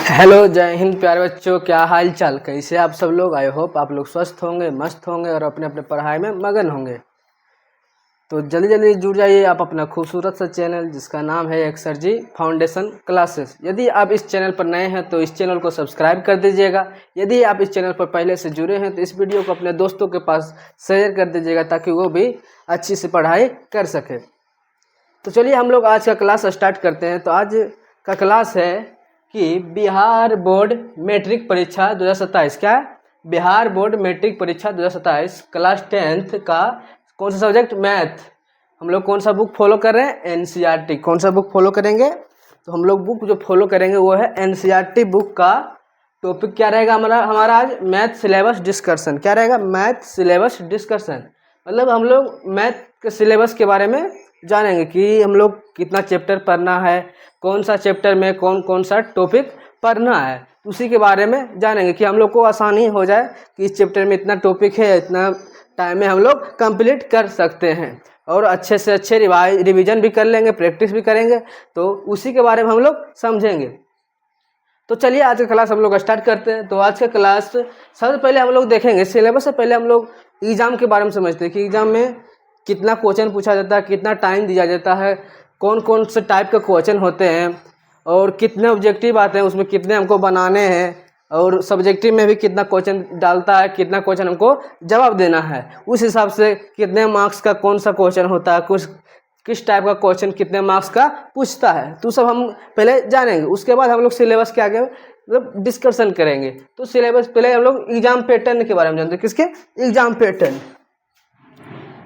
Hello, जय हिंद प्यारे बच्चों। क्या हाल चाल, कैसे आप सब लोग। आई होप आप लोग स्वस्थ होंगे, मस्त होंगे और अपने अपने पढ़ाई में मगन होंगे। तो जल्दी जल्दी जुड़ जाइए आप अपना खूबसूरत सा चैनल जिसका नाम है एक्सरजी फाउंडेशन क्लासेस। यदि आप इस चैनल पर नए हैं तो इस चैनल को सब्सक्राइब कर दीजिएगा। यदि आप इस चैनल पर पहले से जुड़े हैं तो इस वीडियो को अपने दोस्तों के पास शेयर कर दीजिएगा ताकि वो भी अच्छी से पढ़ाई कर सके। तो चलिए हम लोग आज का क्लास स्टार्ट करते हैं। तो आज का क्लास है कि बिहार बोर्ड मैट्रिक परीक्षा 2027। क्या है? बिहार बोर्ड मैट्रिक परीक्षा 2027 क्लास 10th का कौन सा सब्जेक्ट? मैथ। हम लोग कौन सा बुक फॉलो कर रहे हैं? एनसीईआरटी। कौन सा बुक फॉलो करेंगे? तो हम लोग बुक जो फॉलो करेंगे वो है एनसीईआरटी बुक का। टॉपिक क्या रहेगा हमारा आज? Math syllabus discussion. क्या रहेगा? Math syllabus discussion. मतलब हम लोग मैथ के सिलेबस के बारे में जानेंगे कि हम लोग कितना चैप्टर पढ़ना है, कौन सा चैप्टर में कौन कौन सा टॉपिक पढ़ना है, उसी के बारे में जानेंगे कि हम लोग को आसानी हो जाए कि इस चैप्टर में इतना टॉपिक है, इतना टाइम में हम लोग कंप्लीट कर सकते हैं। और अच्छे से अच्छे रिवीजन भी कर लेंगे, प्रैक्टिस भी करेंगे, तो उसी के बारे में हम लोग समझेंगे। तो चलिए आज का क्लास हम लोग स्टार्ट करते हैं। तो आज का क्लास सबसे पहले हम लोग देखेंगे, सिलेबस से पहले हम लोग एग्ज़ाम के बारे में समझते हैं कि एग्ज़ाम में कितना क्वेश्चन पूछा जाता है, कितना टाइम दिया जाता है, कौन कौन से टाइप के क्वेश्चन होते हैं और कितने ऑब्जेक्टिव आते हैं, उसमें कितने हमको बनाने हैं, और सब्जेक्टिव में भी कितना क्वेश्चन डालता है, कितना क्वेश्चन हमको जवाब देना है, उस हिसाब से कितने मार्क्स का कौन सा क्वेश्चन होता है, किस टाइप का क्वेश्चन कितने मार्क्स का पूछता है, तो सब हम पहले जानेंगे। उसके बाद हम लोग सिलेबस के आगे मतलब डिस्कशन करेंगे। तो सिलेबस पहले हम लोग एग्जाम पैटर्न के बारे में जानते हैं। किसके? Exam pattern.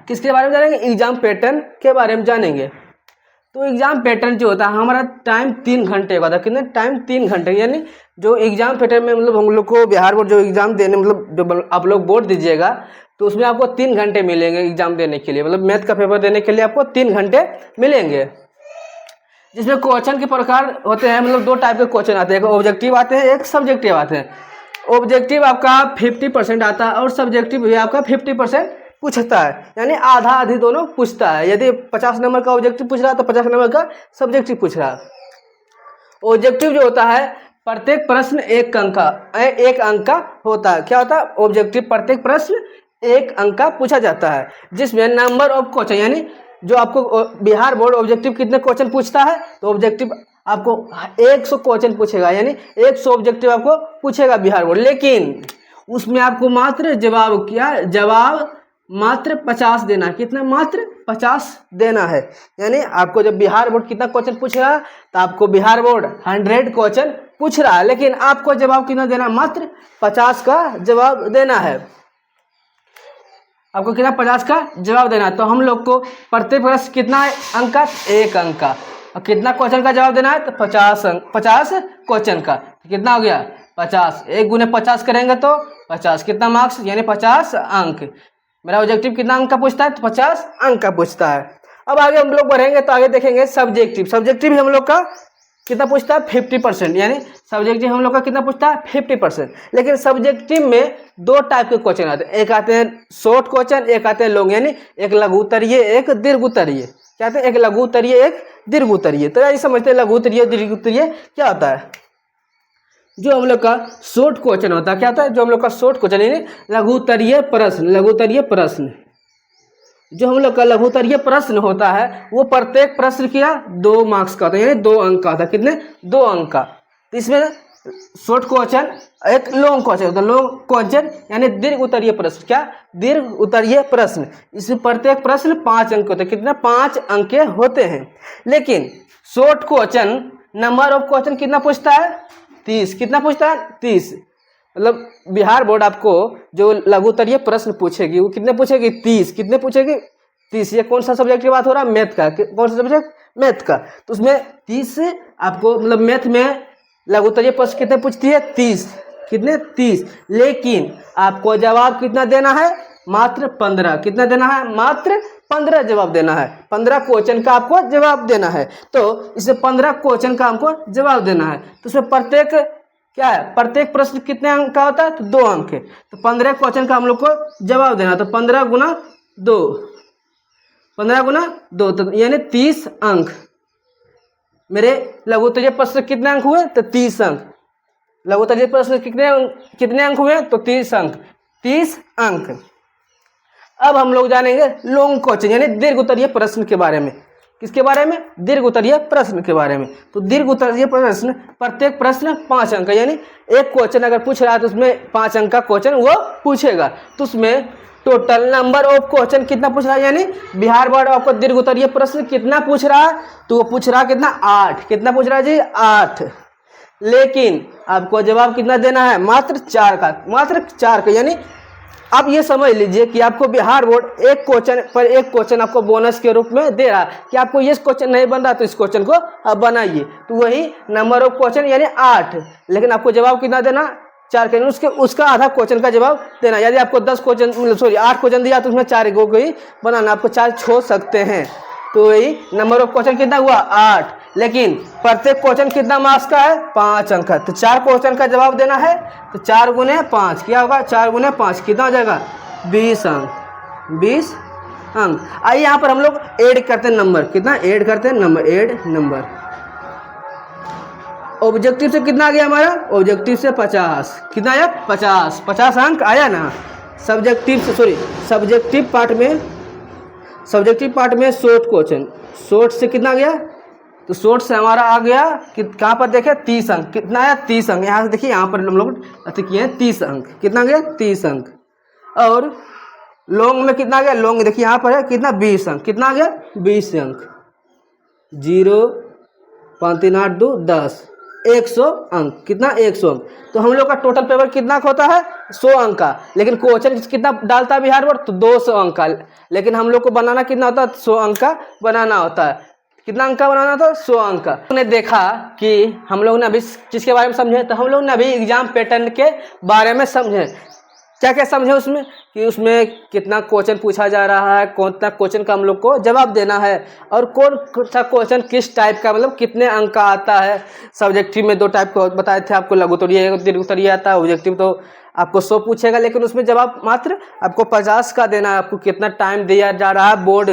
किसके बारे में जानेंगे? एग्जाम पैटर्न के बारे में जानेंगे। तो एग्जाम पैटर्न जो होता है हमारा टाइम 3 घंटे का था। कितने टाइम? 3 घंटे। यानी जो एग्जाम पैटर्न में मतलब हम लोग को बिहार बोर्ड जो एग्जाम देने मतलब जो आप लोग बोर्ड दीजिएगा तो उसमें आपको 3 घंटे मिलेंगे एग्जाम देने के लिए। मतलब मैथ का पेपर देने के लिए आपको 3 घंटे मिलेंगे, जिसमें क्वेश्चन के प्रकार होते हैं। मतलब 2 टाइप के क्वेश्चन आते हैं, एक ऑब्जेक्टिव आते हैं, एक सब्जेक्टिव आते हैं। ऑब्जेक्टिव आपका 50% आता है और सब्जेक्टिव भी आपका 50% पूछता है, यानी आधा आधी दोनों पूछता है। यदि 50 नंबर का ऑब्जेक्टिव पूछ रहा है तो 50 नंबर का सब्जेक्टिव पूछ रहा है। ऑब्जेक्टिव जो होता है प्रत्येक प्रश्न 1 अंक का होता है। क्या होता है? ऑब्जेक्टिव प्रत्येक प्रश्न 1 अंक का पूछा जाता है, जिसमें नंबर ऑफ क्वेश्चन, यानी जो आपको बिहार बोर्ड ऑब्जेक्टिव कितने क्वेश्चन पूछता है, तो ऑब्जेक्टिव आपको 100 क्वेश्चन पूछेगा, यानी 100 ऑब्जेक्टिव आपको पूछेगा बिहार बोर्ड। लेकिन उसमें आपको मात्र जवाब मात्र 50 देना है। कितना? मात्र 50 देना है। यानी आपको जब बिहार बोर्ड कितना क्वेश्चन पूछ रहा है तो आपको बिहार बोर्ड 100 क्वेश्चन पूछ रहा है, लेकिन आपको जवाब कितना देना? मात्र 50 का जवाब देना है। आपको कितना? 50 का जवाब देना है। तो हम लोग को प्रत्येक प्रश्न कितना अंक का? 1 अंक का। और कितना क्वेश्चन का जवाब देना है? तो 50 क्वेश्चन का। तो कितना हो गया? 50। 1 गुने 50 करेंगे तो 50। कितना मार्क्स? यानी 50 अंक। मेरा ऑब्जेक्टिव कितना अंक का पूछता है? तो 50 अंक का पूछता है। अब आगे हम लोग बढ़ेंगे तो आगे देखेंगे सब्जेक्टिव भी हम लोग का कितना पूछता है? 50%। यानी सब्जेक्टिव हम लोग का कितना पूछता है? 50%। लेकिन सब्जेक्टिव में 2 टाइप के क्वेश्चन आते हैं, एक आते हैं शॉर्ट क्वेश्चन, एक आते हैं लॉन्ग, यानी एक लघु उत्तरीय एक दीर्घ उत्तरीय। क्या आते हैं? एक लघु उत्तरीय एक दीर्घ उत्तरीय। तो यही समझते हैं लघु उत्तरीय दीर्घ उत्तरीय क्या होता है। जो हम लोग का शॉर्ट क्वेश्चन होता है, क्या होता है? जो हम लोग का शॉर्ट क्वेश्चन यानी लघु उत्तरीय प्रश्न, जो हम लोग का लघु उत्तरीय प्रश्न होता है वो प्रत्येक प्रश्न क्या 2 मार्क्स का होता है, यानी 2 अंक का होता है। कितने? 2 अंक का। तो इसमें शॉर्ट क्वेश्चन एक लॉन्ग क्वेश्चन होता है। लॉन्ग क्वेश्चन यानी दीर्घ उत्तरीय प्रश्न। क्या? दीर्घ उत्तरीय प्रश्न। इसमें प्रत्येक प्रश्न 5 अंक होते हैं। कितने? 5 अंक के होते हैं। लेकिन short question number of question कितना पूछता है? 30। कितना पूछता है? 30। मतलब बिहार बोर्ड आपको जो लघु उत्तरीय प्रश्न पूछेगी वो कितने पूछेगी? 30। कितने पूछेगी? 30। ये कौन सा सब्जेक्ट की बात हो रहा है? मैथ का। कौन सा सब्जेक्ट? मैथ का। तो उसमें 30 आपको मतलब मैथ में लघु उत्तरीय प्रश्न कितने पूछती है? 30। कितने? 30। लेकिन आपको जवाब कितना देना है? मात्र 15। कितना देना है? मात्र 15 जवाब देना है। 15 क्वेश्चन का आपको जवाब देना है। तो इसमें 15 क्वेश्चन का हमको जवाब देना है। तो उसमें प्रत्येक क्या है? प्रत्येक प्रश्न कितने अंक का होता है? तो 2 अंक है। तो 15 क्वेश्चन का हम लोग को जवाब देना है। तो 15 गुना 2 तो यानी 30 अंक। मेरे लघु उत्तरीय प्रश्न कितने अंक हुए? तो 30 अंक। लघुत्तरीय प्रश्न कितने अंक हुए? तो 30 अंक, 30 अंक। अब हम लोग जानेंगे लॉन्ग क्वेश्चन यानी दीर्घ उत्तरीय प्रश्न के बारे में। किसके बारे में? दीर्घ उत्तरीय प्रश्न के बारे में। तो दीर्घ उत्तरीय प्रश्न, प्रत्येक प्रश्न 5 अंक, यानी एक क्वेश्चन अगर पूछ रहा है तो उसमें 5 अंक का क्वेश्चन वो पूछेगा। तो उसमें टोटल नंबर ऑफ क्वेश्चन कितना पूछ रहा है, यानी बिहार बोर्ड आपको दीर्घ उत्तरीय प्रश्न कितना पूछ रहा है? तो वो पूछ रहा है कितना? 8। कितना पूछ रहा है जी? 8। लेकिन आपको जवाब कितना देना है? मात्र 4 का, मात्र 4 का। यानी आप ये समझ लीजिए कि आपको बिहार बोर्ड एक क्वेश्चन पर एक क्वेश्चन आपको बोनस के रूप में दे रहा है कि आपको ये क्वेश्चन नहीं बन रहा तो इस क्वेश्चन को आप बनाइए। तो वही नंबर ऑफ क्वेश्चन यानी 8, लेकिन आपको जवाब कितना देना? 4 का। उसका आधा क्वेश्चन का जवाब देना। यदि आपको 10 क्वेश्चन, सॉरी 8 क्वेश्चन दिया तो उसमें 4 को ही बनाना, आपको 4 छोड़ सकते हैं। तो वही नंबर ऑफ क्वेश्चन कितना हुआ? 8। लेकिन प्रत्येक क्वेश्चन कितना मार्क्स का है? 5 अंक का। तो 4 क्वेश्चन का जवाब देना है तो 4 गुने 5 क्या होगा? 4 गुने 5 कितना हो जाएगा? 20 अंक, 20 अंक। आइए यहाँ पर हम लोग ऐड करते हैं नंबर। कितना ऐड करते हैं? Number, add number. ऑब्जेक्टिव से कितना आ गया हमारा? ऑब्जेक्टिव से 50। कितना आया? 50। 50 अंक आया ना। सब्जेक्टिव से, सॉरी सब्जेक्टिव पार्ट में शॉर्ट क्वेश्चन, शॉर्ट से कितना गया? तो शॉर्ट से हमारा आ गया कि कहाँ पर देखे? 30 अंक। कितना आया? 30 अंक। यहाँ से देखिए, यहाँ पर हम लोग अति किए हैं 30 अंक। कितना गया? 30 अंक। और लॉन्ग में कितना गया? लॉन्ग देखिए यहाँ पर है कितना? 20 अंक। कितना गया? 20 अंक। 0 5 3 8 2 10, 100 अंक। कितना? 100 अंक। तो हम लोग का टोटल पेपर कितना होता है? 100 अंक का। लेकिन क्वेश्चन कितना डालता है बिहार बोर्ड? तो 200 अंक का। लेकिन हम लोग को बनाना कितना होता है? 100 अंक का बनाना होता है। कितना अंक का बनाना था? 100 अंक का। हमने देखा कि हम लोग ने अभी किसके बारे में समझे? तो हम लोग ने अभी एग्जाम पैटर्न के बारे में समझे। क्या क्या समझे उसमें? कि उसमें कितना क्वेश्चन पूछा जा रहा है, कौन सा क्वेश्चन का हम लोग को जवाब देना है, और कौन सा क्वेश्चन किस टाइप का, मतलब कितने अंक का आता है। सब्जेक्टिव में 2 टाइप को बताए थे आपको, लघु उत्तरीय, दीर्घ उत्तरीय आता है। ऑब्जेक्टिव तो आपको 100 पूछेगा, लेकिन उसमें जवाब मात्र आपको 50 का देना है। आपको कितना टाइम दिया जा रहा है, बोर्ड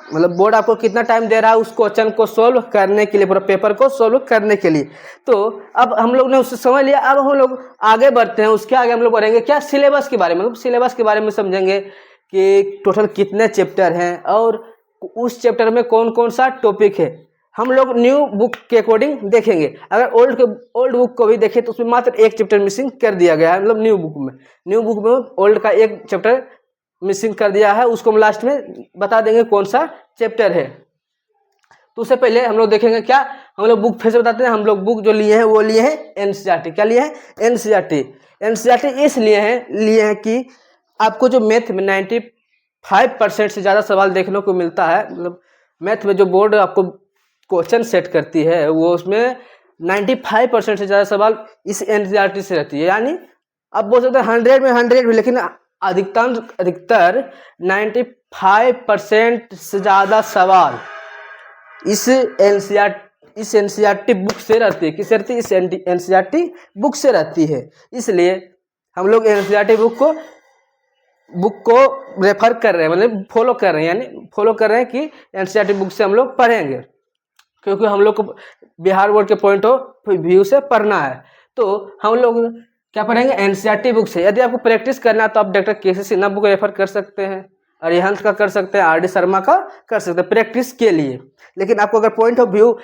मतलब बोर्ड आपको कितना टाइम दे रहा है उस क्वेश्चन को सोल्व करने के लिए, पूरा पेपर को सोल्व करने के लिए। तो अब हम लोग ने उससे समझ लिया। अब हम लोग आगे बढ़ते हैं। उसके आगे हम लोग बढ़ेंगे क्या? सिलेबस के बारे में। मतलब सिलेबस के बारे में समझेंगे कि टोटल कितने चैप्टर हैं और उस चैप्टर में कौन कौन सा टॉपिक है। हम लोग न्यू बुक के अकॉर्डिंग देखेंगे। अगर ओल्ड बुक को भी देखें तो उसमें मात्र एक चैप्टर मिसिंग कर दिया गया है। मतलब न्यू बुक में ओल्ड का एक चैप्टर मिसिंग कर दिया है। उसको हम लास्ट में बता देंगे कौन सा चैप्टर है। तो उससे पहले हम लोग देखेंगे क्या, हम लोग बुक फिर से बताते हैं। हम लोग बुक जो लिए हैं वो लिए हैं एनसीईआरटी। क्या लिए हैं? एनसीईआरटी इसलिए हैं कि आपको जो मैथ में 95% से ज़्यादा सवाल देखने को मिलता है। मतलब मैथ में जो बोर्ड आपको क्वेश्चन सेट करती है वो उसमें 95% से ज़्यादा सवाल इस एनसीईआरटी से रहती है। यानी आप बोल सकते हैं 100 में 100 भी, लेकिन अधिकतर 95% से ज़्यादा सवाल इस एनसीईआरटी बुक से रहती है। किससे रहती है? इस एनसीईआरटी बुक से रहती है। इसलिए हम लोग एनसीईआरटी बुक को रेफर कर रहे हैं, मतलब फॉलो कर रहे हैं। यानी फॉलो कर रहे हैं कि एनसीईआरटी बुक से हम लोग पढ़ेंगे, क्योंकि हम लोग को बिहार बोर्ड के पॉइंट ऑफ व्यू से पढ़ना है। तो हम लोग क्या पढ़ेंगे? एनसीईआरटी बुक से। यदि आपको प्रैक्टिस करना है तो आप doctor KC. Sinha book refer कर सकते हैं, अरिहंत का कर सकते हैं, आर.डी. शर्मा का कर सकते हैं प्रैक्टिस के लिए। लेकिन आपको अगर point of view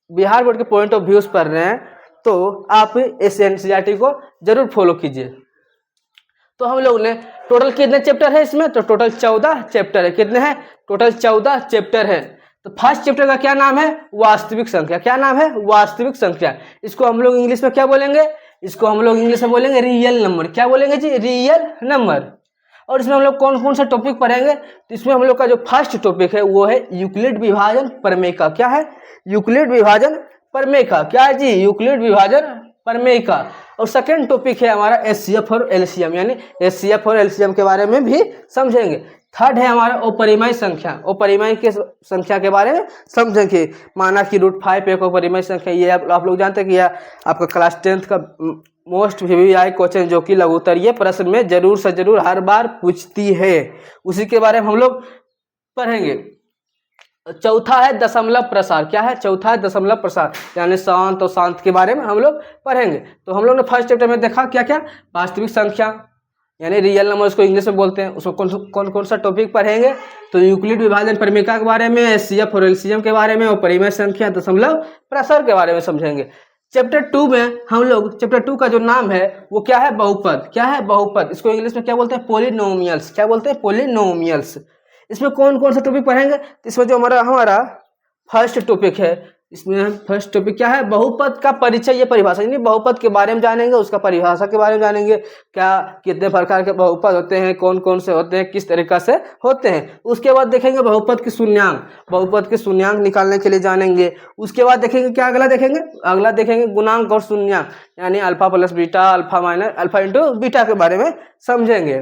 Bihar board के पॉइंट ऑफ व्यूज पढ़ रहे हैं तो आप इस एनसीईआरटी को जरूर फॉलो कीजिए। तो हम लोग ने टोटल कितने चैप्टर है इसमें? तो टोटल 14 चैप्टर है। कितने हैं? टोटल 14 चैप्टर है। तो फर्स्ट चैप्टर का क्या नाम है? वास्तविक संख्या। क्या नाम है? वास्तविक संख्या। इसको हम लोग इंग्लिश में क्या बोलेंगे? इसको हम लोग इंग्लिश में बोलेंगे रियल नंबर। क्या बोलेंगे जी? Real number. और इसमें हम लोग कौन कौन सा टॉपिक पढ़ेंगे? तो इसमें हम लोग का जो फर्स्ट टॉपिक है वो है यूक्लिड विभाजन प्रमेय का। क्या है? यूक्लिड विभाजन प्रमेय का। क्या है जी? यूक्लिड विभाजन प्रमेय का। और सेकेंड टॉपिक है हमारा एचसीएफ और एलसीएम, यानी एचसीएफ और एलसीएम के बारे में भी समझेंगे। थर्ड है हमारा अपरिमेय संख्या। अपरिमेय के संख्या के बारे में समझेंगे। माना कि √5 एक अपरिमेय संख्या। ये आप लोग जानते हैं कि यह आपका क्लास 10th का मोस्ट VVI क्वेश्चन, जो कि लघु उत्तरीय प्रश्न में जरूर से जरूर हर बार पूछती है, उसी के बारे में हम लोग पढ़ेंगे। चौथा है दशमलव प्रसार। क्या है? चौथा है दशमलव प्रसार, यानी शांत और शांत के बारे में हम लोग पढ़ेंगे। तो हम लोग ने फर्स्ट चैप्टर में देखा क्या क्या, वास्तविक संख्या यानी रियल नंबर, उसको इंग्लिश में बोलते हैं। उसको कौन कौन सा टॉपिक पढ़ेंगे, तो यूक्लिड विभाजन परिमेका के बारे में, एचसीएफ और एलसीएम के बारे में, और परिमेय संख्या, दशमलव प्रसार के बारे में समझेंगे। चैप्टर 2 में हम लोग, चैप्टर 2 का जो नाम है वो क्या है? बहुपद। क्या है? बहुपद। इसको इंग्लिश में क्या बोलते हैं? पोलिनोमियल्स। क्या बोलते हैं? पोलिनोमियल्स। इसमें कौन कौन सा टॉपिक पढ़ेंगे? इसमें जो हमारा फर्स्ट टॉपिक है, इसमें फर्स्ट टॉपिक क्या है? बहुपद का परिचय, ये परिभाषा, यानी बहुपद के बारे में जानेंगे, उसका परिभाषा के बारे में जानेंगे, क्या कितने प्रकार के बहुपद होते हैं, कौन कौन से होते हैं, किस तरीका से होते हैं। उसके बाद देखेंगे बहुपद की शून्यांक, बहुपद के शून्यांक निकालने के लिए जानेंगे। उसके बाद देखेंगे क्या, अगला देखेंगे गुणांक और शून्यांक, यानी alpha plus beta, alpha minus alpha into beta के बारे में समझेंगे।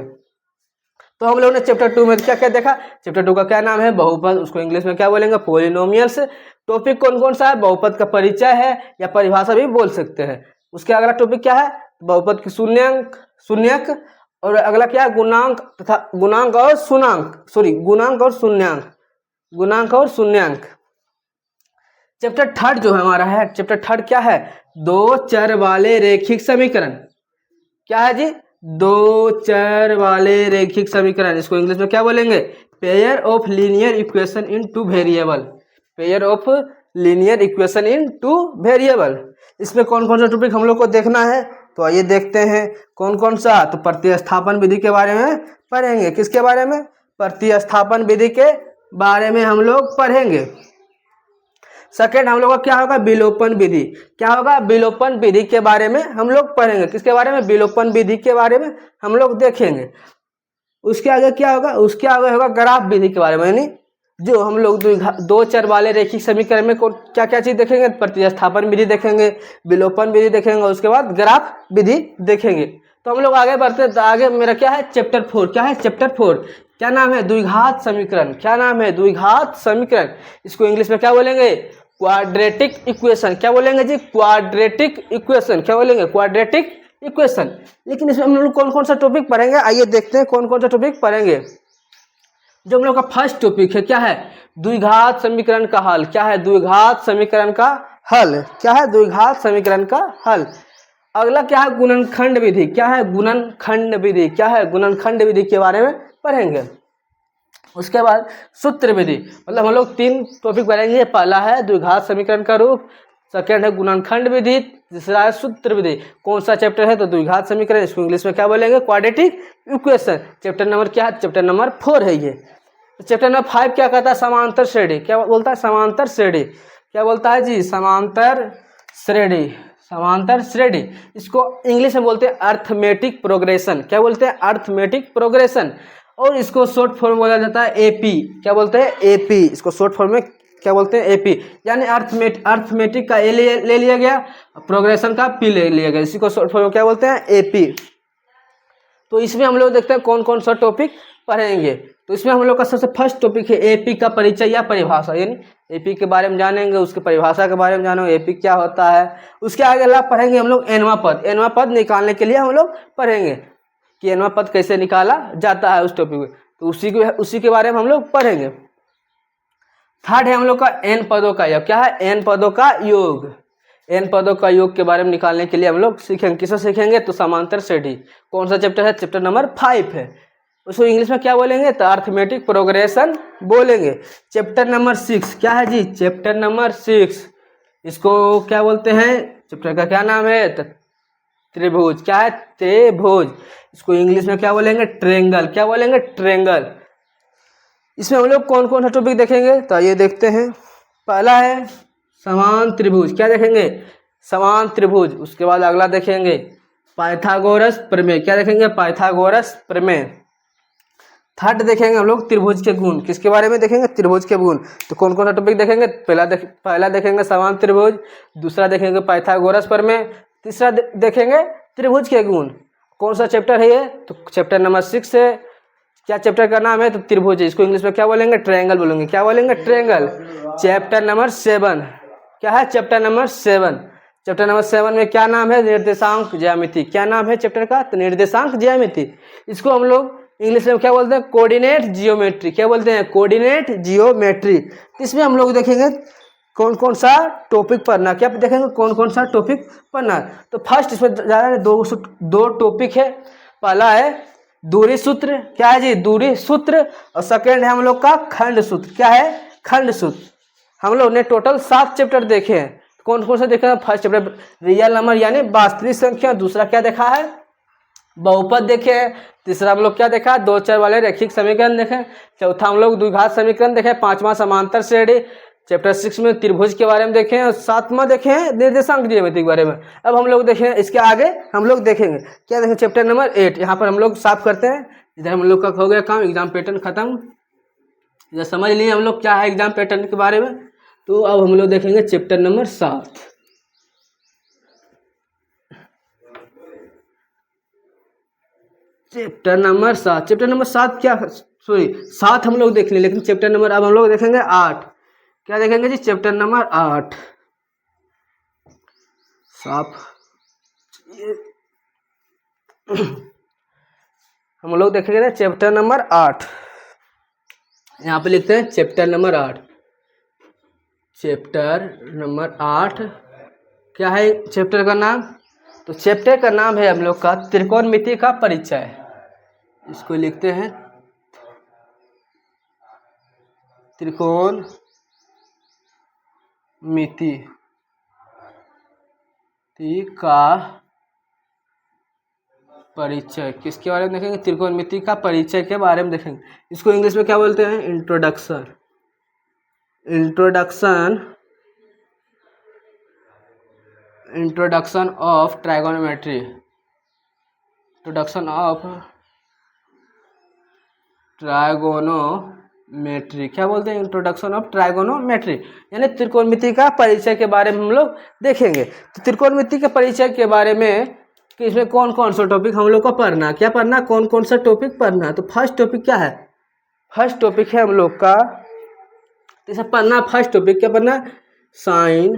तो हम लोगों ने चैप्टर 2 में क्या क्या देखा? चैप्टर 2 का क्या नाम है? बहुपद। उसको इंग्लिश में क्या बोलेंगे? पॉलिनोमियल्स। टॉपिक कौन कौन सा है? बहुपद का परिचय है, या परिभाषा भी बोल सकते हैं। उसके अगला टॉपिक क्या है? बहुपद की शून्यक, और अगला क्या है? गुणांक और शून्यांक। चैप्टर 3 जो है हमारा है, चैप्टर 3 क्या है? दो चर वाले रैखिक समीकरण। क्या है जी? दो चर वाले रैखिक समीकरण। इसको इंग्लिश में क्या बोलेंगे? Pair of linear equation in two variable. Pair of linear equation in two variable. इसमें कौन कौन सा टॉपिक हम लोग को देखना है, तो आइए देखते हैं कौन कौन सा। तो प्रतिस्थापन विधि के बारे में पढ़ेंगे। किसके बारे में? प्रतिस्थापन विधि के बारे में हम लोग पढ़ेंगे। सेकेंड हम लोग का क्या होगा? विलोपन विधि। क्या होगा? विलोपन विधि के बारे में हम लोग पढ़ेंगे। किसके बारे में? विलोपन विधि के बारे में हम लोग देखेंगे। उसके आगे क्या होगा? उसके आगे होगा ग्राफ विधि के बारे में, यानी जो हम लोग दो चर वाले रैखिक समीकरण में क्या क्या चीज देखेंगे? प्रतिस्थापन विधि देखेंगे, विलोपन विधि देखेंगे, उसके बाद ग्राफ विधि देखेंगे। तो हम लोग आगे बढ़ते हैं। तो आगे मेरा क्या है? चैप्टर 4। क्या है? चैप्टर 4 क्या नाम है? द्विघात समीकरण। क्या नाम है? द्विघात समीकरण। इसको इंग्लिश में क्या बोलेंगे? Quadratic equation. क्या बोलेंगे जी? Quadratic equation. क्या बोलेंगे? Quadratic equation. लेकिन इसमें हम लोग कौन कौन सा टॉपिक पढ़ेंगे, आइए देखते हैं कौन कौन सा टॉपिक पढ़ेंगे। जो हम लोग का फर्स्ट टॉपिक है क्या है? द्विघात समीकरण का हल। क्या है? द्विघात समीकरण का हल। क्या है? द्विघात समीकरण का हल। अगला क्या है? गुणनखंड विधि। क्या है? गुणनखंड विधि। क्या है? गुणनखंड विधि के बारे में पढ़ेंगे। उसके बाद सूत्र विधि, मतलब हम लोग 3 टॉपिक पढ़ेंगे। पहला है द्विघात समीकरण का रूप, सेकेंड है गुणनखंड विधि, तीसरा है सूत्र विधि। कौन सा चैप्टर है? तो द्विघात समीकरण। इसको इंग्लिश में क्या बोलेंगे? Quadratic equation. चैप्टर नंबर क्या है? चैप्टर नंबर 4 है ये। चैप्टर नंबर 5 क्या कहता है? समांतर श्रेणी। क्या बोलता है? समांतर श्रेणी। क्या बोलता है जी? समांतर श्रेणी। समांतर श्रेणी। इसको इंग्लिश में बोलते हैं अर्थमेटिक प्रोग्रेशन। क्या बोलते हैं? Arithmetic progression. और इसको शॉर्ट फॉर्म बोला जाता है एपी। क्या बोलते हैं? एपी। इसको शॉर्ट फॉर्म में क्या बोलते हैं? एपी, यानी अर्थमेटिक का ए ले लिया गया, प्रोग्रेशन का पी ले लिया गया, इसी को शॉर्ट फॉर्म में क्या बोलते हैं? एपी। तो इसमें हम लोग देखते हैं कौन कौन सा टॉपिक पढ़ेंगे। तो इसमें हम लोग का सबसे फर्स्ट टॉपिक है एपी का परिचय या परिभाषा, यानी एपी के बारे में जानेंगे, उसकी परिभाषा के बारे में जानेंगे, एपी क्या होता है। उसके आगे अगला पढ़ेंगे हम लोग एनवा पद। एनवा पद निकालने के लिए हम लोग पढ़ेंगे कि एनवा पद कैसे निकाला जाता है उस टॉपिक में, तो उसी के बारे में हम लोग पढ़ेंगे। थर्ड है हम लोग का एन पदों का योग। क्या है? एन पदों का योग। एन पदों का योग के बारे में निकालने के लिए हम लोग सीखेंगे। किसे सीखेंगे? तो समांतर श्रेणी। कौन सा चैप्टर है? चैप्टर नंबर 5 है। उसको इंग्लिश में क्या बोलेंगे? तो अर्थमेटिक प्रोग्रेशन बोलेंगे। चैप्टर नंबर 6 क्या है जी? चैप्टर नंबर 6 इसको क्या बोलते हैं? चैप्टर का क्या नाम है? तो त्रिभुज। क्या है? त्रिभुज। इसको इंग्लिश में क्या बोलेंगे? ट्रेंगल। क्या बोलेंगे? ट्रेंगल। इसमें हम लोग कौन कौन सा टॉपिक देखेंगे, तो ये देखते हैं। पहला है समान त्रिभुज। क्या देखेंगे? समान त्रिभुज। उसके बाद अगला देखेंगे पाइथागोरस प्रमेय। क्या देखेंगे? पाइथागोरस प्रमेय। थर्ड देखेंगे हम लोग त्रिभुज के गुण। किसके बारे में देखेंगे? त्रिभुज के गुण। तो कौन कौन सा टॉपिक देखेंगे? पहला देखेंगे समान त्रिभुज, दूसरा देखेंगे पाइथागोरस प्रमेय, तीसरा देखेंगे त्रिभुज के गुण। कौन सा चैप्टर है ये? तो चैप्टर नंबर 6 है। क्या चैप्टर का नाम है? तो त्रिभुज। इसको इंग्लिश में क्या बोलेंगे? ट्रायंगल बोलेंगे। क्या बोलेंगे? ट्रायंगल। चैप्टर नंबर 7 क्या है? Chapter number 7। चैप्टर नंबर 7 में क्या नाम है? निर्देशांक ज्यामिति। क्या नाम है चैप्टर का? तो निर्देशांक ज्यामिति। इसको हम लोग इंग्लिश में क्या बोलते हैं, कोऑर्डिनेट जियोमेट्री। क्या बोलते हैं, कोऑर्डिनेट जियोमेट्री। इसमें हम लोग देखेंगे कौन कौन सा टॉपिक पढ़ना, क्या देखेंगे कौन कौन सा टॉपिक पढ़ना। तो फर्स्ट इसमें ज़्यादा दो टॉपिक है। पहला है दूरी सूत्र, क्या है जी, दूरी सूत्र। और सेकेंड है हम लोग का खंड सूत्र। क्या है, खंड सूत्र। हम लोग ने टोटल 7 चैप्टर देखे हैं। कौन कौन सा देखा है, फर्स्ट चैप्टर रियल नंबर यानी वास्तविक संख्या। दूसरा क्या देखा है, बहुपद देखे हैं। तीसरा हम लोग क्या देखा, 2 चर वाले रैखिक समीकरण देखे। चौथा हम लोग द्विघात समीकरण देखे। पांचवा समांतर श्रेणी। चैप्टर 6 में त्रिभुज के बारे में देखे हैं। और 7वां देखे हैं निर्देशांक ज्यामिति के बारे में। अब हम लोग देखें इसके आगे हम लोग देखेंगे क्या देखें, चैप्टर नंबर 8। यहाँ पर हम लोग साफ करते हैं। इधर हम लोग का हो गया काम, एग्जाम पैटर्न खत्म। इधर समझ लिए हम लोग क्या है एग्जाम पैटर्न के बारे में। तो अब हम लोग देखेंगे chapter number 7। Chapter number 7, chapter number 7 क्या, सॉरी 7 हम लोग देख लें, लेकिन चैप्टर नंबर अब हम लोग देखेंगे 8। क्या देखेंगे जी, चैप्टर नंबर 8। साफ हम लोग देखेंगे चैप्टर नंबर 8। यहाँ पे लिखते हैं चैप्टर नंबर 8। चैप्टर नंबर 8 क्या है चैप्टर का नाम, तो चैप्टर का नाम है हम लोग का त्रिकोणमिति का परिचय। इसको लिखते हैं त्रिकोणमिति का परिचय। किसके बारे में देखेंगे, त्रिकोणमिति का परिचय के बारे में देखेंगे। इसको इंग्लिश में क्या बोलते हैं, introduction. Introduction of trigonometry. Introduction of trigonometry. क्या बोलते हैं, इंट्रोडक्शन ऑफ ट्राइगोनोमेट्री, यानी त्रिकोणमिति का परिचय के बारे में हम लोग देखेंगे। तो त्रिकोणमिति के परिचय के बारे में कि इसमें कौन कौन सा टॉपिक हम लोग को पढ़ना, क्या पढ़ना, कौन कौन सा टॉपिक पढ़ना। तो फर्स्ट टॉपिक क्या है, फर्स्ट टॉपिक है हम लोग का, जैसे पढ़ना फर्स्ट टॉपिक क्या पढ़ना, साइन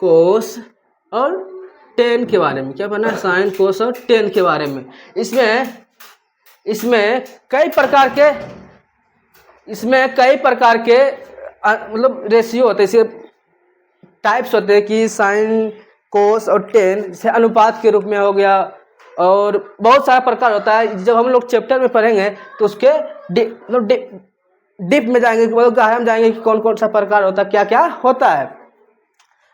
कोस और टेन के बारे में। क्या पढ़ना है, साइन कोस और टेन के बारे में। इसमें कई प्रकार के मतलब रेशियो होते हैं, इसे टाइप्स होते हैं कि साइन कोस और टेन से अनुपात के रूप में हो गया, और बहुत सारा प्रकार होता है। जब हम लोग चैप्टर में पढ़ेंगे तो उसके डीप में जाएंगे, मतलब गहराई जाएंगे कि कौन कौन सा प्रकार होता है, क्या क्या होता है।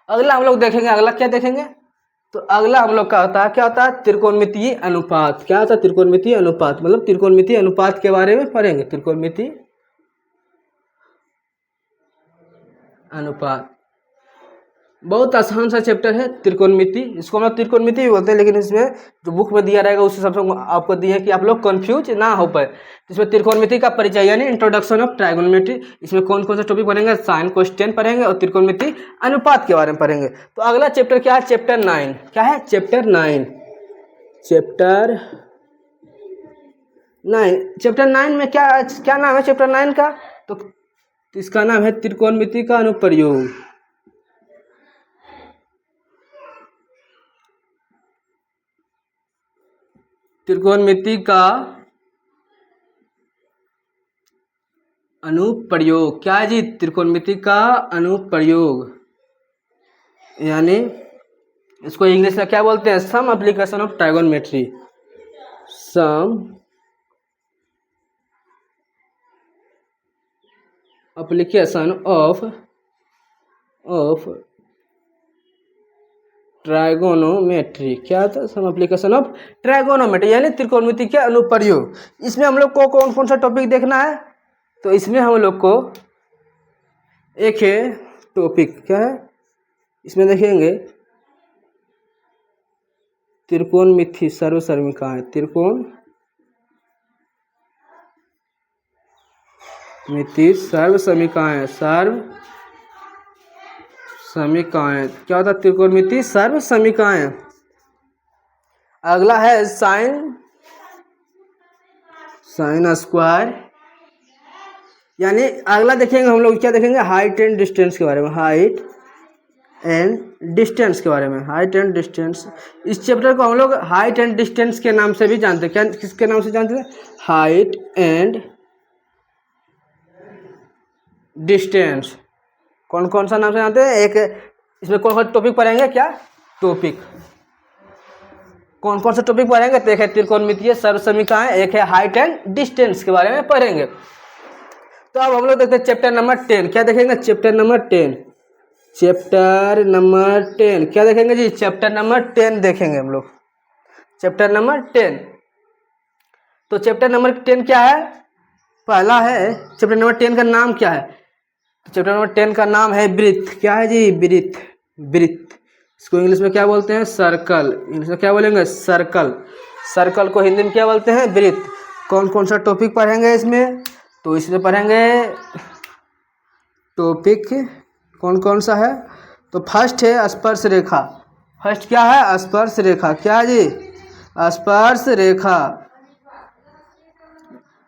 अगला हम लोग देखेंगे, अगला क्या देखेंगे, तो अगला हम लोग का होता है, क्या होता है, त्रिकोणमितीय अनुपात। क्या होता है, त्रिकोणमितीय अनुपात, मतलब त्रिकोणमितीय अनुपात के बारे में पढ़ेंगे। त्रिकोणमितीय अनुपात बहुत आसान सा चैप्टर है त्रिकोणमिति। इसको हम लोग त्रिकोणमिति भी बोलते हैं, लेकिन इसमें जो बुक में दिया रहेगा उस हिसाब से आपको दिए है कि आप लोग कंफ्यूज ना हो पाए। इसमें त्रिकोणमिति का परिचय यानी इंट्रोडक्शन ऑफ ट्राइगोनोमेट्री। इसमें कौन कौन सा टॉपिक पढ़ेंगे, साइन कोस टेन पढ़ेंगे और त्रिकोणमिति अनुपात के बारे में पढ़ेंगे। तो अगला चैप्टर क्या है, चैप्टर 9। क्या है, चैप्टर 9। चैप्टर 9 में क्या नाम है चैप्टर 9 का, तो इसका नाम है त्रिकोणमिति का अनुप्रयोग। त्रिकोणमिति का अनुप्रयोग क्या है जी, त्रिकोणमिति का अनुप्रयोग, यानी इसको इंग्लिश में क्या बोलते हैं, some application of trigonometry. Some application of trigonometry. क्या था, सम एप्लीकेशन ऑफ ट्राइगोनोमेट्री यानी त्रिकोणमिति के अनुप्रयोग। इसमें हम लोग को कौन कौन सा टॉपिक देखना है, तो इसमें हम लोग को एक है टॉपिक, क्या है इसमें देखेंगे, त्रिकोणमिति सर्वसमीकाएं। त्रिकोणमिति सर्वसमीकाएं। क्या होता है, त्रिकोणमिति सर्वसमीकाएं। अगला है साइन स्क्वायर, यानी अगला देखेंगे हम लोग क्या देखेंगे, हाइट एंड डिस्टेंस के बारे में। हाइट एंड डिस्टेंस के बारे में, हाइट एंड डिस्टेंस। इस चैप्टर को हम लोग हाइट एंड डिस्टेंस के नाम से भी जानते हैं। क्या किसके नाम से जानते हैं? Height and distance. कौन कौन सा नाम से जानते हैं? एक इसमें कौन कौन टॉपिक पढ़ेंगे? क्या टॉपिक? कौन कौन सा टॉपिक पढ़ेंगे? तो एक है त्रिकोणमितीय सर्वसमीकरण, एक है हाइट एंड डिस्टेंस के बारे में पढ़ेंगे। तो अब हम लोग देखते हैं चैप्टर नंबर 10। क्या देखेंगे? Chapter number 10। चैप्टर नंबर 10 क्या देखेंगे जी? चैप्टर नंबर 10 देखेंगे हम लोग। Chapter number 10। तो चैप्टर नंबर 10 क्या है? पहला है चैप्टर नंबर 10 का नाम क्या है? तो चैप्टर नंबर 10 का नाम है वृत्त। क्या है जी? वृत्त। वृत्त इसको इंग्लिश में क्या बोलते हैं? सर्कल। इंग्लिश में क्या बोलेंगे? सर्कल। सर्कल को हिंदी में क्या बोलते हैं? वृत्त। कौन कौन सा टॉपिक पढ़ेंगे इसमें? तो इसमें पढ़ेंगे टॉपिक कौन कौन सा है? तो फर्स्ट है स्पर्श रेखा। फर्स्ट क्या है? स्पर्श रेखा। क्या है जी? स्पर्श रेखा।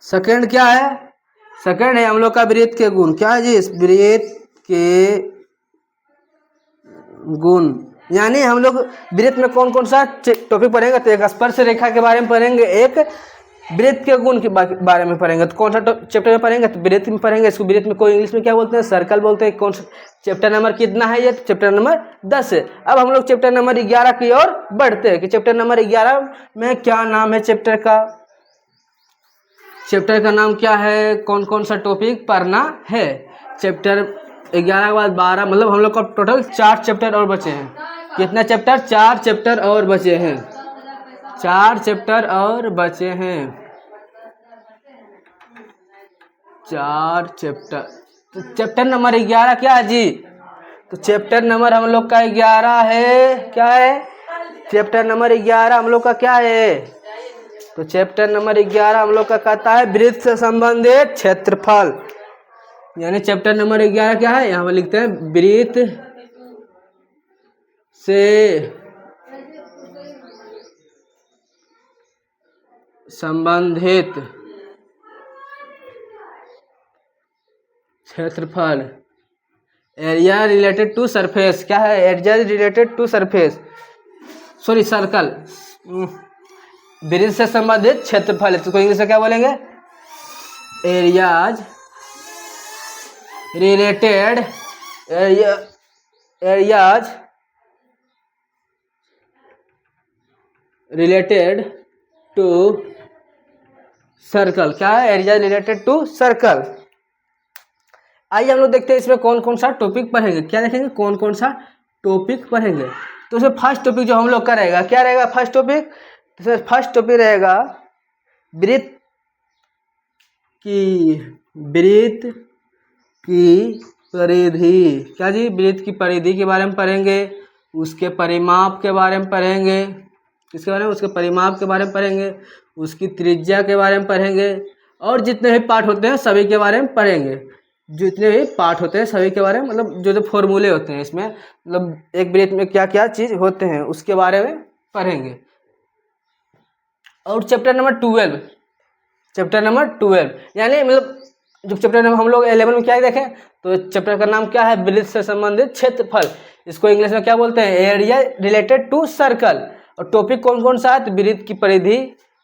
सेकंड क्या है? सेकंड है हम लोग का वृत्त के गुण। क्या है जी? वृत्त के गुण। यानी हम लोग वृत्त में कौन कौन सा टॉपिक पढ़ेंगे? तो एक स्पर्श रेखा के बारे में पढ़ेंगे, एक वृत्त के गुण के बारे में पढ़ेंगे। तो कौन सा चैप्टर में पढ़ेंगे? तो वृत्त में पढ़ेंगे। इसको वृत्त में कोई इंग्लिश में क्या बोलते हैं? सर्कल बोलते हैं। कौन सा चैप्टर नंबर कितना है ये? तो चैप्टर नंबर 10 है। अब हम लोग चैप्टर नंबर 11 की ओर बढ़ते हैं कि चैप्टर नंबर 11 में क्या नाम है चैप्टर का? चैप्टर का नाम क्या है? कौन कौन सा टॉपिक पढ़ना है? चैप्टर 11 के बाद 12, मतलब हम लोग का टोटल 4 चैप्टर और बचे हैं। कितना चैप्टर? 4 चैप्टर और बचे हैं। 4 चैप्टर और बचे हैं। 4 चैप्टर। तो चैप्टर नंबर 11 क्या है जी? तो चैप्टर नंबर हम लोग का 11 है। क्या है? चैप्टर नंबर 11 हम लोग का क्या है? तो चैप्टर नंबर 11 हम लोग का कहता है वृत्त से संबंधित क्षेत्रफल। यानी चैप्टर नंबर 11 क्या है? यहाँ पर लिखते हैं वृत्त से संबंधित क्षेत्रफल। Area related to surface. क्या है? Area related to surface, sorry circle. वृत्त से संबंधित क्षेत्रफल। इसको इंग्लिश में क्या बोलेंगे? Areas related areas related to circle. क्या है? Area related to circle. आइए हम लोग देखते हैं इसमें कौन कौन सा टॉपिक पढ़ेंगे। क्या देखेंगे? कौन कौन सा टॉपिक पढ़ेंगे। तो उसमें फर्स्ट टॉपिक जो हम लोग का रहेगा, क्या रहेगा फर्स्ट टॉपिक? तो फर्स्ट टॉपिक रहेगा वृत्त की परिधि। क्या जी? वृत्त की परिधि के बारे में पढ़ेंगे। उसके परिमाप के बारे में पढ़ेंगे। किसके बारे में? उसके परिमाप के बारे में पढ़ेंगे। उसकी त्रिज्या के बारे में पढ़ेंगे। और जितने भी पार्ट होते हैं सभी के बारे में पढ़ेंगे। जितने भी पार्ट होते हैं सभी के बारे में, मतलब जो जो फॉर्मूले होते हैं इसमें, मतलब एक वृत्त में क्या क्या चीज़ होते हैं उसके बारे में पढ़ेंगे। और चैप्टर नंबर 12, चैप्टर नंबर 12 यानी मतलब जो चैप्टर नंबर हम लोग 11 में क्या देखें, तो चैप्टर का नाम क्या है? वृत्त से संबंधित क्षेत्रफल। इसको इंग्लिश में क्या बोलते हैं? Area related to circle. और टॉपिक कौन कौन सा है? तो वृत्त की परिधि,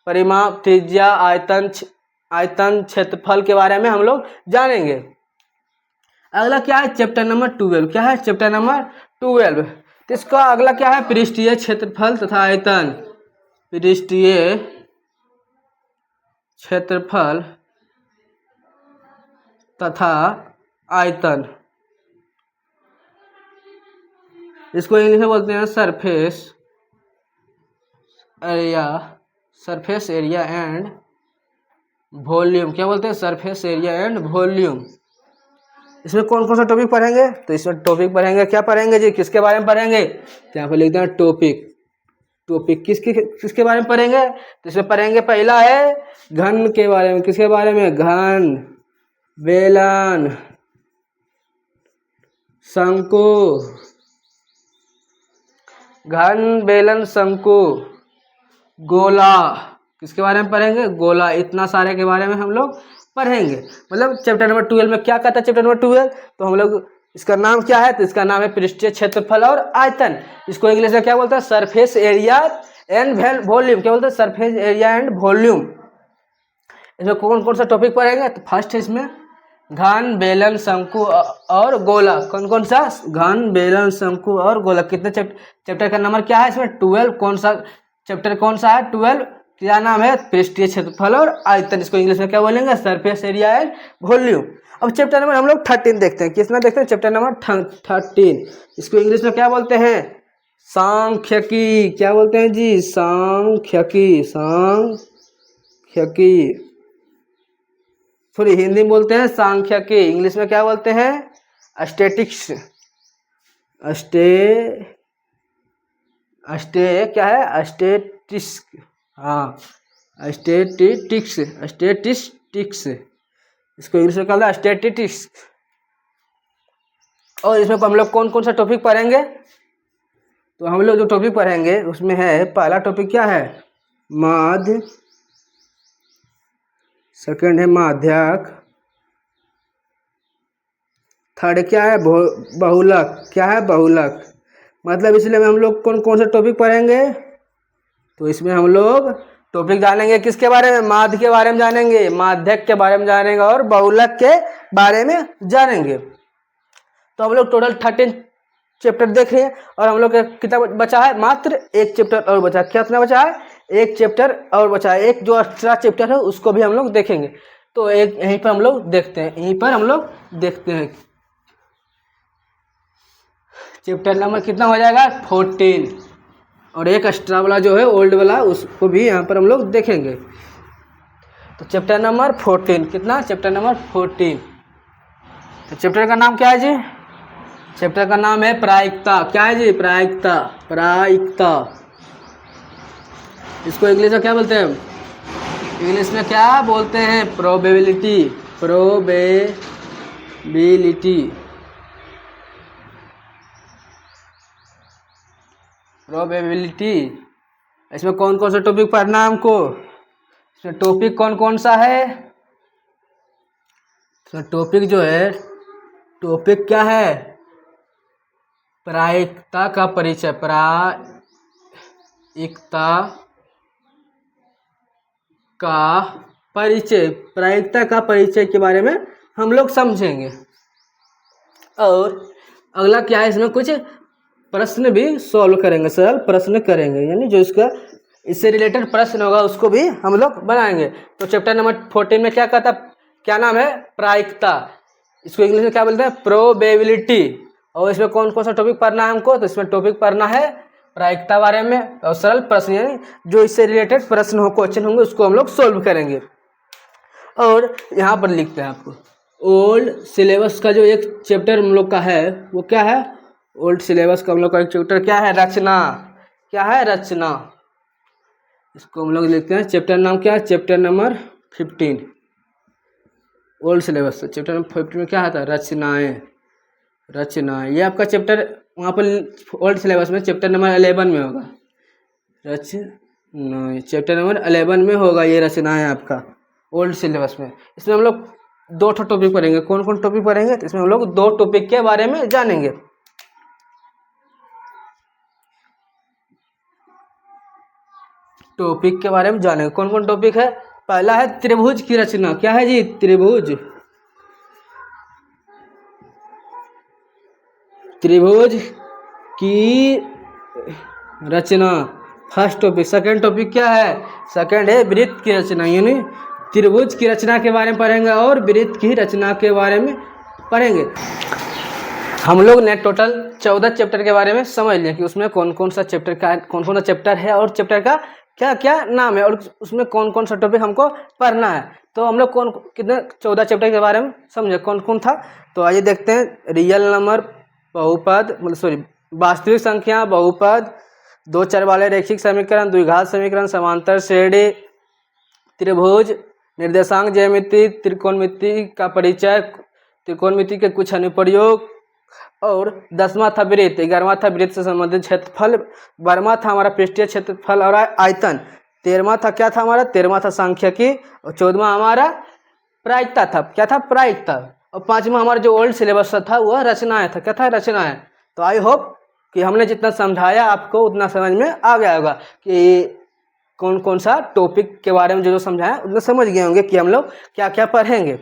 परिमाप, त्रिज्या, आयतन, क्षेत्रफल के बारे में हम लोग जानेंगे। अगला क्या है? Chapter number 12। क्या है? Chapter number 12। तो इसका अगला क्या है? पृष्ठीय क्षेत्रफल तथा आयतन। पृष्ठीय क्षेत्रफल तथा आयतन। इसको इंग्लिश में बोलते हैं सरफेस एरिया एंड वॉल्यूम। क्या बोलते हैं? Surface area and volume. इसमें कौन कौन सा टॉपिक पढ़ेंगे? तो इसमें टॉपिक पढ़ेंगे। क्या पढ़ेंगे जी? किसके बारे में पढ़ेंगे? तो यहाँ पर लिखते हैं टॉपिक। टॉपिक किसके बारे में पढ़ेंगे? तो इसमें पढ़ेंगे पहला है घन के बारे में। किसके बारे में? घन, बेलन, शंकु। घन, बेलन, शंकु, गोला। किसके बारे में पढ़ेंगे? गोला। इतना सारे के बारे में हम लोग पढ़ेंगे। मतलब चैप्टर नंबर 12 में क्या कहता है? चैप्टर नंबर 12 तो हम लोग इसका नाम क्या है? तो इसका नाम है पृष्ठीय क्षेत्रफल और आयतन। इसको इंग्लिश में क्या बोलते हैं? Surface area and volume. क्या बोलते हैं? Surface area and volume. इसमें कौन कौन सा टॉपिक पढ़ेंगे? तो फर्स्ट है इसमें घन, बेलन, शंकु और गोला। कौन कौन सा? घन, बेलन, शंकु और गोला। कितने चैप्टर का नंबर क्या है इसमें? 12। कौन सा चैप्टर कौन सा है? 12। क्या नाम है? पृष्ठीय क्षेत्रफल और आयतन। इसको इंग्लिश में क्या बोलेंगे? Surface area and volume. अब चैप्टर नंबर हम लोग 13 देखते हैं। किसमें देखते हैं? Chapter number 13। इसको इंग्लिश में क्या बोलते हैं? सांख्यिकी। क्या बोलते हैं जी? सांख्यिकी। सांख्यिकी, सॉरी हिंदी में बोलते हैं सांख्यिकी, इंग्लिश में क्या बोलते हैं? स्टैटिक्स। क्या है? स्टैटिस्टिक्स। हाँ, स्टैटिस्टिक्स। इसको इंग्लिश में क्या बोलते हैं? स्टैटिस्टिक्स। और इसमें हम लोग कौन कौन सा टॉपिक पढ़ेंगे? तो हम लोग जो टॉपिक पढ़ेंगे उसमें है, पहला टॉपिक क्या है? माध्य। सेकंड है माध्यक। थर्ड क्या है? बहुलक। क्या है? बहुलक। मतलब इसलिए हम लोग कौन कौन सा टॉपिक पढ़ेंगे? तो इसमें हम लोग टॉपिक जानेंगे किसके बारे में? माध्य के बारे में जानेंगे, माध्यक के बारे में जानेंगे और बहुलक के बारे में जानेंगे। तो हम लोग टोटल 13 चैप्टर देख रहे हैं और हम लोग का कितना बचा है? मात्र एक चैप्टर और बचा। कितना बचा है? एक चैप्टर और बचा है। एक जो एक्स्ट्रा चैप्टर है उसको भी हम लोग देखेंगे। तो एक यहीं पर हम लोग देखते हैं, चैप्टर नंबर कितना हो जाएगा? 14। और एक एक्स्ट्रा वाला जो है ओल्ड वाला उसको भी यहाँ पर हम लोग देखेंगे। तो चैप्टर नंबर 14 कितना? Chapter number 14। तो चैप्टर का नाम क्या है जी? चैप्टर का नाम है प्रायिकता। क्या है जी? प्रायिकता। इसको इंग्लिश में क्या बोलते हैं? इंग्लिश में क्या बोलते हैं? प्रोबेबिलिटी। इसमें कौन कौन सा टॉपिक पढ़ना है हमको? इसमें टॉपिक कौन कौन सा है? इसमें टॉपिक जो है, टॉपिक क्या है? प्रायिकता का परिचय। प्रायिकता का परिचय के बारे में हम लोग समझेंगे। और अगला क्या है? इसमें कुछ प्रश्न भी सॉल्व करेंगे, सरल प्रश्न करेंगे, यानी जो इसका इससे रिलेटेड प्रश्न होगा उसको भी हम लोग बनाएंगे। तो चैप्टर नंबर 14 में क्या कहता? क्या नाम है? प्रायिकता। इसको इंग्लिश में क्या बोलते हैं? प्रोबेबिलिटी। और इसमें कौन कौन सा टॉपिक पढ़ना है हमको? तो इसमें टॉपिक पढ़ना है प्रायिकता बारे में और सरल प्रश्न, यानी जो इससे रिलेटेड प्रश्न हो, क्वेश्चन होंगे उसको हम लोग सॉल्व करेंगे। और यहाँ पर लिखते हैं आपको ओल्ड सिलेबस का जो एक चैप्टर हम लोग का है वो क्या है? ओल्ड सिलेबस का हम लोग का एक चैप्टर क्या है? रचना। क्या है? रचना। इसको हम लोग लिखते हैं, चैप्टर नाम क्या है? Chapter number 15 old syllabus. Chapter number 15 में क्या आता है? रचनाएं। ये आपका चैप्टर वहाँ पर ओल्ड सिलेबस में चैप्टर नंबर 11 में होगा। रचनाएं चैप्टर नंबर 11 में होगा ये रचनाएं आपका ओल्ड सिलेबस में। इसमें हम लोग 2 टॉपिक पढ़ेंगे। कौन कौन टॉपिक पढ़ेंगे? तो इसमें हम लोग 2 टॉपिक के बारे में जानेंगे। टॉपिक के बारे में जानेंगे। कौन कौन टॉपिक है? पहला है त्रिभुज की रचना। क्या है जी? त्रिभुज की रचना, फर्स्ट टॉपिक। सेकंड टॉपिक क्या है? सेकंड है वृत्त की रचना, यानी त्रिभुज की रचना के बारे में पढ़ेंगे और वृत्त की रचना के बारे में पढ़ेंगे। हम लोग ने टोटल 14 चैप्टर के बारे में समझ लिया कि उसमें कौन कौन सा चैप्टर है और चैप्टर का क्या क्या नाम है और उसमें कौन कौन सा टॉपिक हमको पढ़ना है। तो हम लोग कितने 14 चैप्टर के बारे में समझे कौन कौन था। तो आइए देखते हैं। रियल नंबर, बहुपद, वास्तविक संख्या, बहुपद, 2 चर वाले रैखिक समीकरण, द्विघात समीकरण, समांतर श्रेणी, त्रिभुज, निर्देशांक ज्यामिति, त्रिकोणमिति का परिचय, त्रिकोणमिति के कुछ अनुप्रयोग, और 10वां था वृत्त, 11वां था वृत्त से संबंधित क्षेत्रफल, 12वां था हमारा पृष्ठीय क्षेत्रफल और आयतन, 13वां था क्या था हमारा? 13वां था सांख्यिकी और 14वां हमारा प्रायिकता था। क्या था? प्रायिकता। और 5वां हमारा जो ओल्ड सिलेबस था वह रचनाएं था। क्या था? रचनाएं। तो आई होप कि हमने जितना समझाया आपको उतना समझ में आ गया होगा कि कौन कौन सा टॉपिक के बारे में जो समझाया उतना समझ गए होंगे कि हम लोग क्या क्या पढ़ेंगे।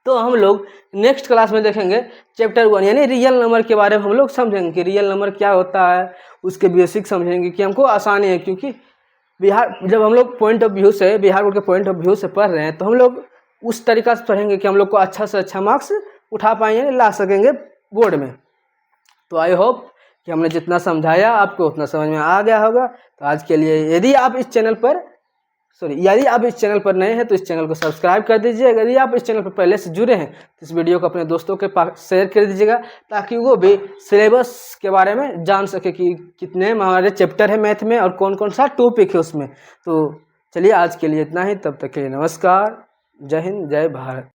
तो हम लोग नेक्स्ट क्लास में देखेंगे चैप्टर 1 यानी रियल नंबर के बारे में हम लोग समझेंगे कि रियल नंबर क्या होता है, उसके बेसिक समझेंगे कि हमको आसानी है, क्योंकि बिहार जब हम लोग पॉइंट ऑफ व्यू से बिहार बोर्ड के पॉइंट ऑफ व्यू से पढ़ रहे हैं तो हम लोग उस तरीका से पढ़ेंगे कि हम लोग को अच्छा से अच्छा मार्क्स उठा पाएंगे, ला सकेंगे बोर्ड में। तो आई होप कि हमने जितना समझाया आपको उतना समझ में आ गया होगा। तो आज के लिए यदि आप इस चैनल पर नए हैं तो इस चैनल को सब्सक्राइब कर दीजिए। यदि आप इस चैनल पर पहले से जुड़े हैं तो इस वीडियो को अपने दोस्तों के पास शेयर कर दीजिएगा ताकि वो भी सिलेबस के बारे में जान सके कि कितने हमारे चैप्टर है मैथ में और कौन कौन सा टॉपिक है उसमें। तो चलिए आज के लिए इतना ही, तब तक के लिए नमस्कार, जय हिंद, जय भारत।